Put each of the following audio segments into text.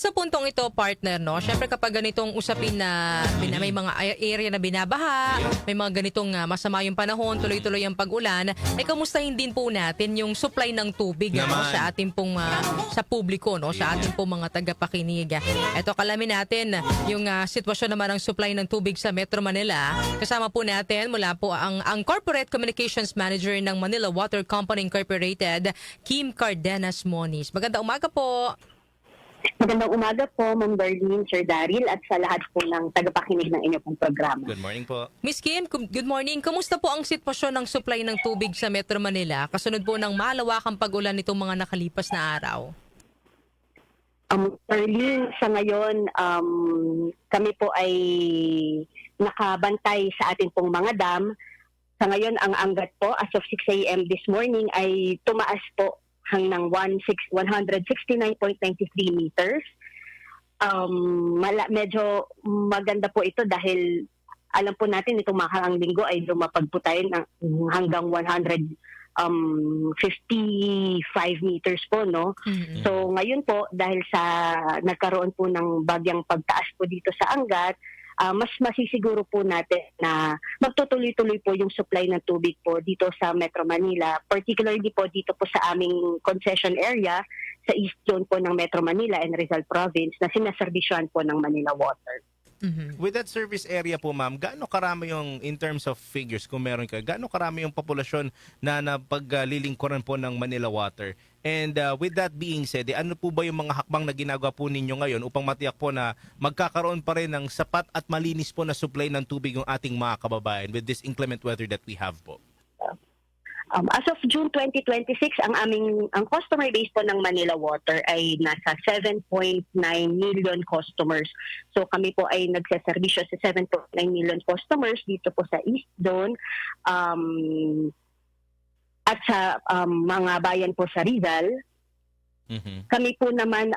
At sa puntong ito, partner, no, syempre kapag ganitong usapin na may mga area na binabaha, may mga ganitong masama yung panahon, tuloy-tuloy ang pag-ulan, ay kamustahin din po natin yung supply ng tubig sa ating pong sa publiko, no, sa ating pong mga tagapakinig. Ito, kalamin natin yung sitwasyon naman ng supply ng tubig sa Metro Manila. Kasama po natin mula po ang Corporate Communications Manager ng Manila Water Company Incorporated, Kim Cardenas Moniz. Magandang umaga po. Magandang umaga po, Ma'am Darlene, Sir Daryl, at sa lahat po ng tagapakinig ng inyong pong programa. Good morning po. Miss Kim, good morning. Kumusta po ang sitwasyon ng supply ng tubig sa Metro Manila kasunod po ng malawakang pag-ulan nitong mga nakalipas na araw? Darlene, sa ngayon, kami po ay nakabantay sa ating pong mga dam. Sa ngayon, ang anggat po as of 6 a.m. this morning ay tumaas po hanggang 169.93 meters. Medyo maganda po ito dahil alam po natin itong makaraang linggo ay lumapag po tayo hanggang 155 meters po, no? Mm-hmm. So ngayon po, dahil sa nagkaroon po ng bagyang pagtaas po dito sa Angat, mas masisiguro po natin na magtutuloy-tuloy po yung supply ng tubig po dito sa Metro Manila, particularly po dito po sa aming concession area sa East Zone po ng Metro Manila and Rizal Province na sinaservisyohan po ng Manila Water. Mm-hmm. With that service area po, ma'am, gaano karami yung, in terms of figures, kung meron ka, gaano karami yung populasyon na napaglilingkuran po ng Manila Water? And with that being said, ano po ba yung mga hakbang na ginagawa po ninyo ngayon upang matiyak po na magkakaroon pa rin ng sapat at malinis po na supply ng tubig ng ating mga kababayan with this inclement weather that we have po? As of June 2026, ang customer base po ng Manila Water ay nasa 7.9 million customers. So kami po ay nagseserbisyo sa 7.9 million customers dito po sa East Zone at sa mga bayan po sa Rizal. Mm-hmm. Kami po naman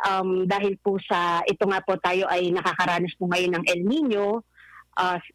dahil po sa ito nga po tayo ay nakakaranas po ngayon ng El Nino,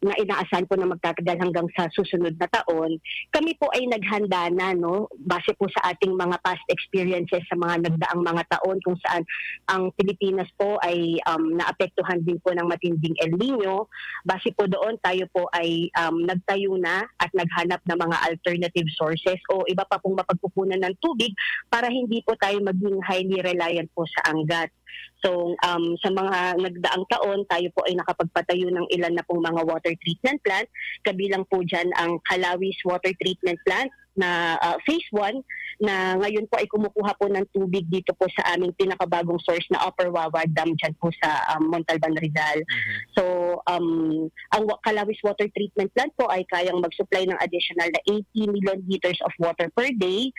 na inaasahan po na magtatagal hanggang sa susunod na taon, kami po ay naghanda na, no, base po sa ating mga past experiences sa mga nagdaang mga taon kung saan ang Pilipinas po ay naapektuhan din po ng matinding El Nino. Base po doon, tayo po ay nagtayo na at naghanap ng mga alternative sources o iba pa pong mapagkukunan ng tubig para hindi po tayo maging highly reliant po sa Angat. So sa mga nagdaang taon, tayo po ay nakapagpatayo ng ilan na pong mga water treatment plant. Kabilang po dyan ang Calawis Water Treatment Plant na phase 1 na ngayon po ay kumukuha po ng tubig dito po sa aming pinakabagong source na Upper Wawa Dam dyan po sa Montalban, Rizal. Mm-hmm. So ang Calawis Water Treatment Plant po ay kayang mag-supply ng additional na 80 million liters of water per day.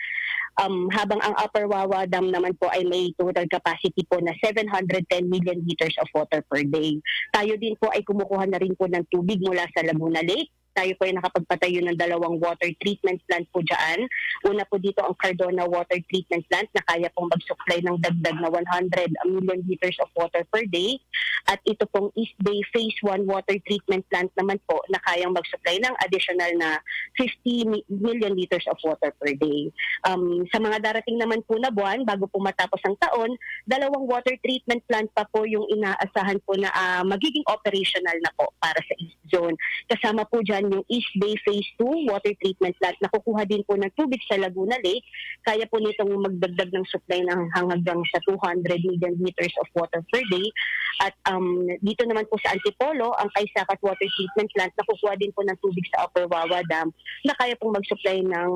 Habang ang Upper Wawa Dam naman po ay may total capacity po na 710 million liters of water per day. Tayo din po ay kumukuha na rin po ng tubig mula sa Laguna Lake. Tayo po ay nakapagpatayo ng 2 water treatment plant po dyan. Una po dito ang Cardona Water Treatment Plant na kaya pong mag-supply ng dagdag na 100 million liters of water per day. At ito pong East Bay Phase 1 Water Treatment Plant naman po na kayang mag-supply ng additional na 50 million liters of water per day. Sa mga darating naman po na buwan, bago po matapos ang taon, 2 water treatment plant pa po yung inaasahan po na magiging operational na po para sa East Zone. Kasama po dyan yung East Bay Phase 2 Water Treatment Plant na kukuha din po ng tubig sa Laguna Lake. Kaya po nitong magdagdag ng supply ng hanggang sa 200 million liters of water per day. At dito naman po sa Antipolo, ang Kaysakat Water Treatment Plant na kukuha din po ng tubig sa Upper Wawa Dam na kaya pong mag-supply ng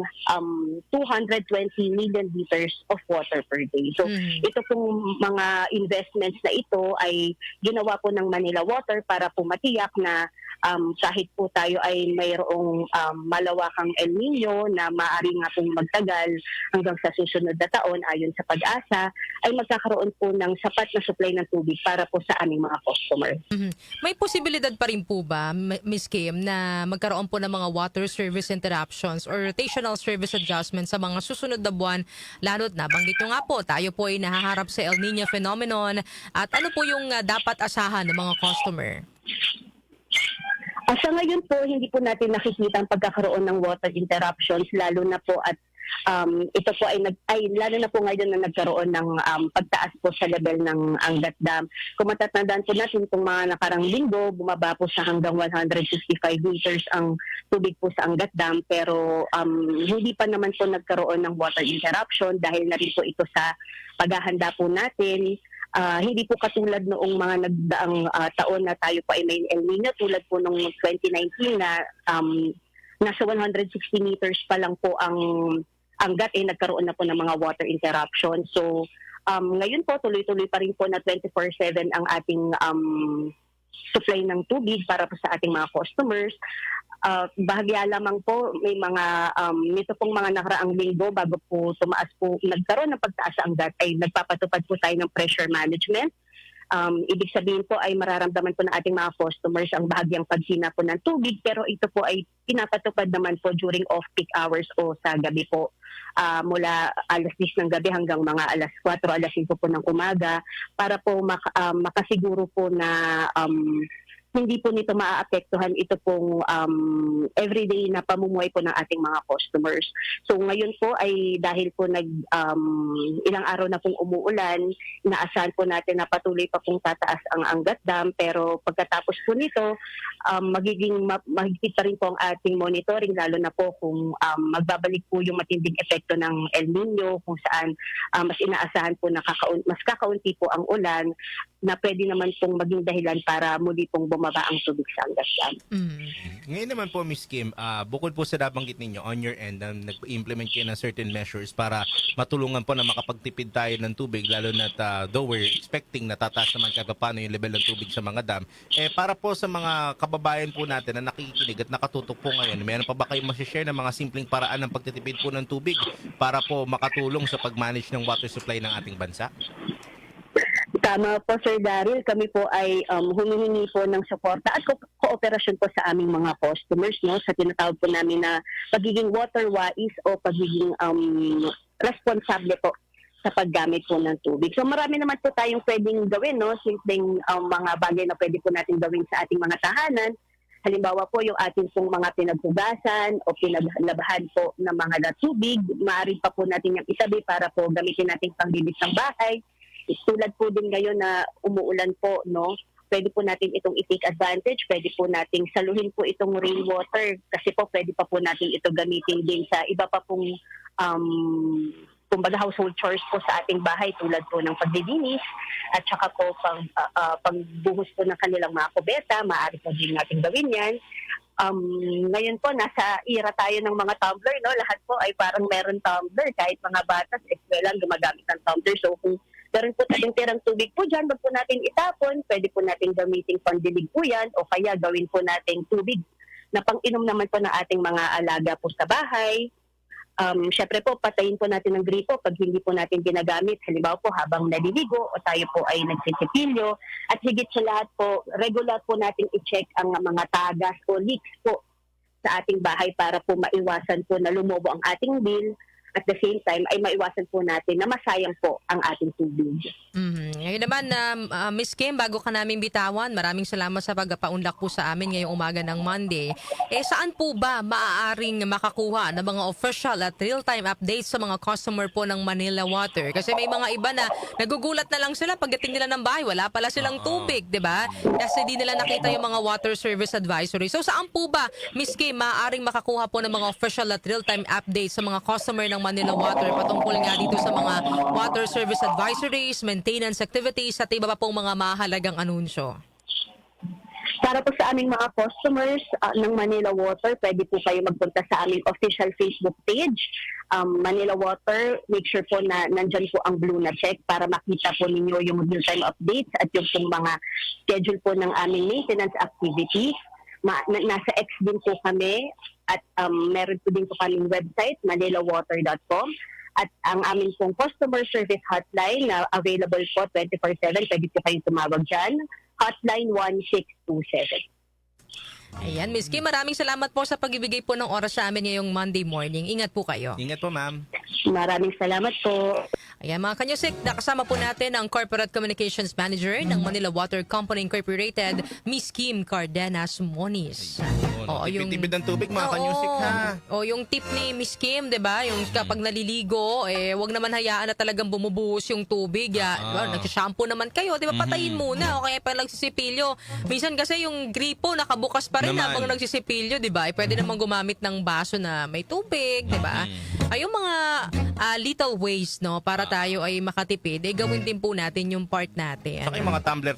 220 million liters of water per day. So ito pong mga investments na ito ay ginawa po ng Manila Water para po matiyak na kahit po tayo ay mayroong malawakang El Nino na maaari nga pong magtagal hanggang sa susunod na taon ayon sa Pag-asa, ay magkakaroon po ng sapat na supply ng tubig para po sa aming mga customers. Mm-hmm. May posibilidad pa rin po ba, Ms. Kim, na magkaroon po ng mga water service interruptions or rotational service adjustments sa mga susunod na buwan, lalo't na banggit nyo nga po, tayo po ay nahaharap sa El Nino phenomenon, at ano po yung dapat asahan ng mga customer? Sa ngayon po, hindi po natin nakikita ang pagkakaroon ng water interruptions, lalo na po at ito po ay lalo na po ngayon na nagkaroon ng pagtaas po sa level ng Angat Dam. Kung matatandaan po natin itong mga nakarang linggo, bumaba po sa hanggang 165 meters ang tubig po sa Angat Dam, pero hindi pa naman po nagkaroon ng water interruption dahil na rin po ito sa paghahanda po natin. Hindi po katulad noong mga nagdaang taon na tayo po ay may El Nino, tulad po noong 2019 na nasa 160 meters pa lang po ang Angat, nagkaroon na po ng mga water interruption. So, ngayon po, tuloy-tuloy pa rin po na 24/7 ang ating supply ng tubig para po sa ating mga customers. Bahagya lamang po, may mga, nito pong mga nakaraang linggo, bago po tumaas po, nagkaroon ng pagtaas sa Angat, ay nagpapatupad po tayo ng pressure management. Ibig sabihin po ay mararamdaman po ng ating mga customers ang bahagyang paghina po ng tubig, pero ito po ay pinapatupad naman po during off-peak hours o sa gabi po. Mula alas 10 ng gabi hanggang mga alas 4, alas 5 po ng umaga, para po makasiguro po na hindi po nito maaapektuhan ito pong everyday na pamumuhay po ng ating mga customers. So ngayon po ay dahil po ilang araw na pong umuulan, inaasahan po natin na patuloy pa pong tataas ang Angat Dam, pero pagkatapos po nito, magiging mahigpit pa rin po ang ating monitoring, lalo na po kung magbabalik po yung matinding epekto ng El Nino, kung saan mas inaasahan po na mas kakaunti po ang ulan, na pwede naman pong maging dahilan para muli pong bumaba ang tubig sa Angat Dam. Ngayon naman po, Ms. Kim, bukod po sa nabanggit ninyo on your end, nag-implement kayo ng certain measures para matulungan po na makapagtipid tayo ng tubig, lalo na though we're expecting na tataas naman kahit paano yung level ng tubig sa mga dam. Para po sa mga kababayan po natin na nakikinig at nakatutok po ngayon, meron pa ba kayong masishare ng mga simpleng paraan ng pagtitipid po ng tubig para po makatulong sa pag-manage ng water supply ng ating bansa? Tama po, Sir Daryl. Kami po ay humihingi po ng suporta at kooperasyon po sa aming mga customers, no, sa tinatawag po namin na pagiging water wise o pagiging responsable po sa paggamit po ng tubig. So marami naman po tayong pwedeng gawin, no, simpleng mga bagay na pwede po natin gawin sa ating mga tahanan. Halimbawa po yung ating pong mga pinaghugasan o pinaglabahan po ng mga tubig, maaari pa po natin yung itabi para po gamitin natin panglinis ng bahay. Tulad po din ngayon na umuulan po, no? Pwede po natin itong i-take advantage, pwede po nating saluhin po itong rainwater kasi po pwede pa po natin ito gamitin din sa iba pa pong kumbaga household chores po sa ating bahay, tulad po ng paglilinis at saka po pagbuhos po ng kanilang mga kubeta, maaari po din natin gawin yan. Ngayon po, nasa era tayo ng mga tumbler, no? Lahat po ay parang meron tumbler, kahit mga bata sa eskwelahan gumagamit ng tumbler. So kung meron po tayong tirang tubig po dyan, wag po natin itapon, pwede po natin gamitin pandilig po yan, o kaya gawin po natin tubig na pang-inom naman po ng ating mga alaga po sa bahay. Syempre po, patayin po natin ng gripo pag hindi po natin ginagamit. Halimbawa po, habang naliligo o tayo po ay nagsisipilyo. At higit sa lahat po, regular po natin i-check ang mga tagas o leaks po sa ating bahay para po maiwasan po na lumobo ang ating bill. At the same time, ay maiwasan po natin na masayang po ang ating tubig. Ngayon naman, Ms. Kim, bago ka namin bitawan, maraming salamat sa pagpaunlak po sa amin ngayong umaga ng Monday. Saan po ba maaaring makakuha ng mga official at real-time updates sa mga customer po ng Manila Water? Kasi may mga iba na nagugulat na lang sila pagdating nila ng bahay, wala pala silang tubig, di ba? Kasi di nila nakita yung mga water service advisory. So saan po ba, Ms. Kim, maaaring makakuha po ng mga official at real-time updates sa mga customer ng Manila Water patungkol nga dito sa mga water service advisories, maintenance activities at iba pa pong mga mahalagang anunsyo? Para po sa aming mga customers ng Manila Water, pwede po kayo magpunta sa aming official Facebook page, Manila Water. Make sure po na nandyan po ang blue na check para makita po ninyo yung real-time updates at yung mga schedule po ng aming maintenance activities. Nasa X din po kami at meron po din po kaming website, manilawater.com. At ang aming pong customer service hotline na available po 24/7, pwede po kayong tumawag dyan, hotline 1627. Ayan, Ms. Kim, maraming salamat po sa pagbibigay po ng oras sa amin ngayong Monday morning. Ingat po kayo. Ingat po, ma'am. Maraming salamat po. Ayan mga kanyusik, nakasama po natin ang Corporate Communications Manager ng Manila Water Company Incorporated, Ms. Kim Cardenas Moniz. Yun. Oo, Tipid-tipid ng tubig, mga kanyusik, ha? O yung tip ni Miss Kim, 'di ba? Yung kapag naliligo, wag naman hayaan na talagang bumubuhos yung tubig. Nagsha-shampoo naman kayo, 'di ba? Patayin muna o kaya pa nagsisipilyo. Minsan kasi yung gripo nakabukas pa rin Naman. habang nagsisipilyo, 'di ba? Pwede namang gumamit ng baso na may tubig, 'di ba? Ay yung mga little ways, no, para tayo ay makatipid, gawin din po natin yung part natin. Saka yung mga tumbler.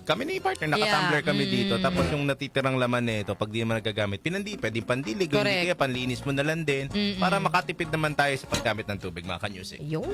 Kami ni partner, naka-tumbler kami dito. Tapos yung natitirang laman nito, pag di naman nagagamit, pwedeng pandilig. O Correct. hindi kaya panlinis mo na lang din para makatipid naman tayo sa paggamit ng tubig, mga kanyusik. Yun.